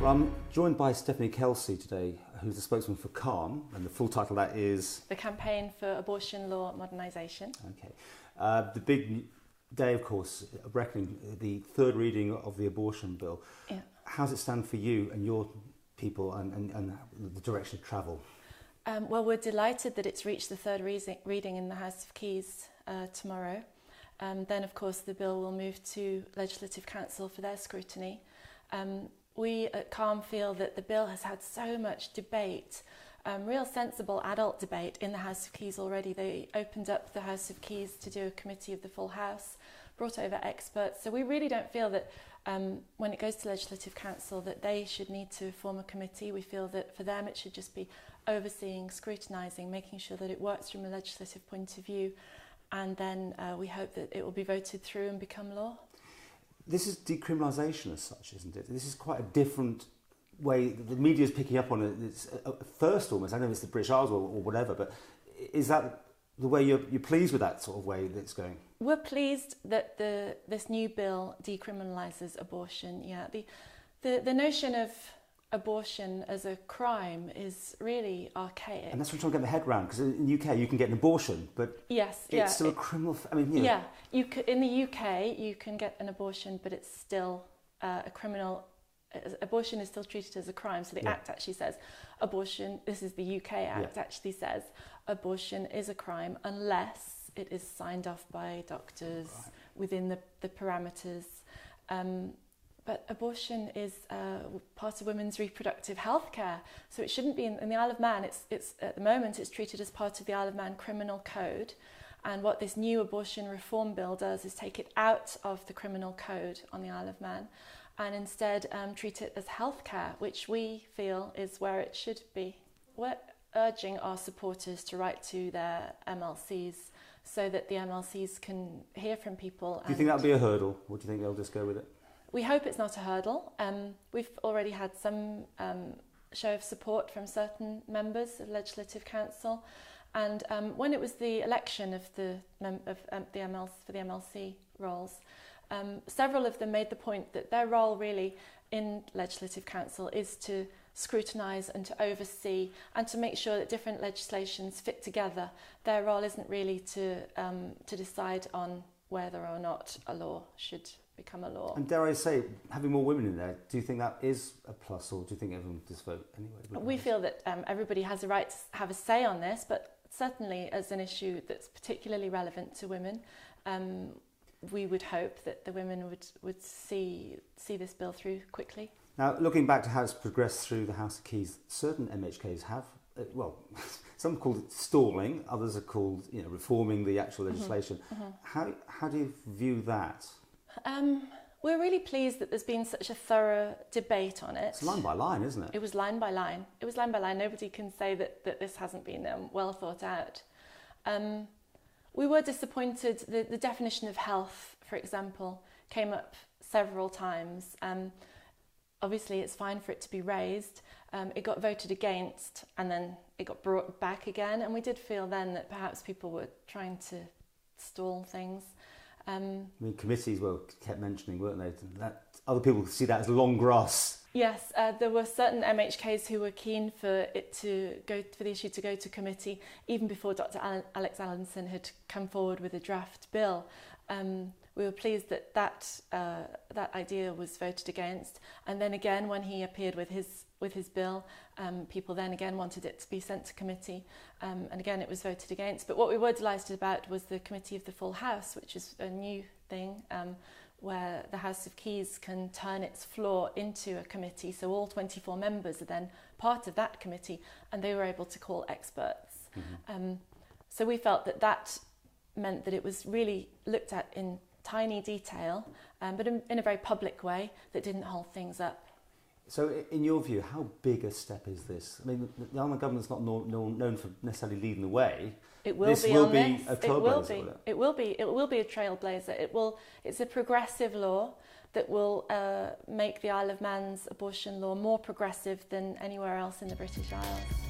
Well, I'm joined by Stephanie Kelsey today, who's the spokesman for CALM, and the full title of that is... The Campaign for Abortion Law Modernisation. Okay. The big day, of course, of reckoning, the third reading of the abortion bill. Yeah. How does it stand for you and your people and the direction of travel? Well, we're delighted that it's reached the third reading in the House of Keys tomorrow. Then, of course, the bill will move to Legislative Council for their scrutiny. We at CALM feel that the bill has had so much debate, real sensible adult debate in the House of Keys already. They opened up the House of Keys to do a committee of the full House, brought over experts. So we really don't feel that when it goes to Legislative Council that they should need to form a committee. We feel that for them it should just be overseeing, scrutinising, making sure that it works from a legislative point of view. And then we hope that it will be voted through and become law. This is decriminalisation as such, isn't it? This is quite a different way. The media is picking up on it. It's first almost. I know it's the British Isles or whatever, but is that the way you're pleased with that sort of way that it's going? We're pleased that this new bill decriminalises abortion. Yeah, the notion of abortion as a crime is really archaic. And that's what I'm trying to get my head around, because in the UK you can get an abortion, but yes, it's still a criminal... Yeah, in the UK you can get an abortion, but it's still a criminal... Abortion is still treated as a crime, so the Act actually says abortion, this is the UK Act, actually says abortion is a crime unless it is signed off by doctors within the parameters. But abortion is part of women's reproductive health care, so it shouldn't be in the Isle of Man. It's at the moment it's treated as part of the Isle of Man criminal code, and what this new abortion reform bill does is take it out of the criminal code on the Isle of Man, and instead treat it as health care, which we feel is where it should be. We're urging our supporters to write to their MLCs so that the MLCs can hear from people. Do you think that'll be a hurdle, or do you think they'll just go with it? We hope it's not a hurdle. We've already had some show of support from certain members of Legislative Council, and when it was the election of the MLC roles, several of them made the point that their role really in Legislative Council is to scrutinise and to oversee and to make sure that different legislations fit together. Their role isn't really to decide on whether or not a law should become a law. And dare I say, having more women in there, do you think that is a plus, or do you think everyone just vote anyway? We feel that everybody has a right to have a say on this, but certainly as an issue that's particularly relevant to women, we would hope that the women would see this bill through quickly. Now, looking back to how it's progressed through the House of Keys, certain MHKs have, some call it stalling, others are called reforming the actual legislation. How do you view that? We're really pleased that there's been such a thorough debate on it. It's line by line, isn't it? It was line by line. It was line by line. Nobody can say that this hasn't been well thought out. We were disappointed. The definition of health, for example, came up several times. Obviously, it's fine for it to be raised. It got voted against, and then it got brought back again. And we did feel then that perhaps people were trying to stall things. Committees kept mentioning, weren't they? That other people see that as long grass. Yes, there were certain MHKs who were keen for the issue to go to committee, even before Dr. Alex Allinson had come forward with a draft bill. We were pleased that idea was voted against, and then again when he appeared with his bill, people then again wanted it to be sent to committee, and again it was voted against. But what we were delighted about was the committee of the full House, which is a new thing, where the House of Keys can turn its floor into a committee, so all 24 members are then part of that committee, and they were able to call experts. So we felt that meant that it was really looked at in tiny detail, but in a very public way that didn't hold things up. So in your view, how big a step is this? I mean, the Isle of Man government's not known for necessarily leading the way. It will be a trailblazer. It will be a trailblazer. It's a progressive law that will make the Isle of Man's abortion law more progressive than anywhere else in the British Isles.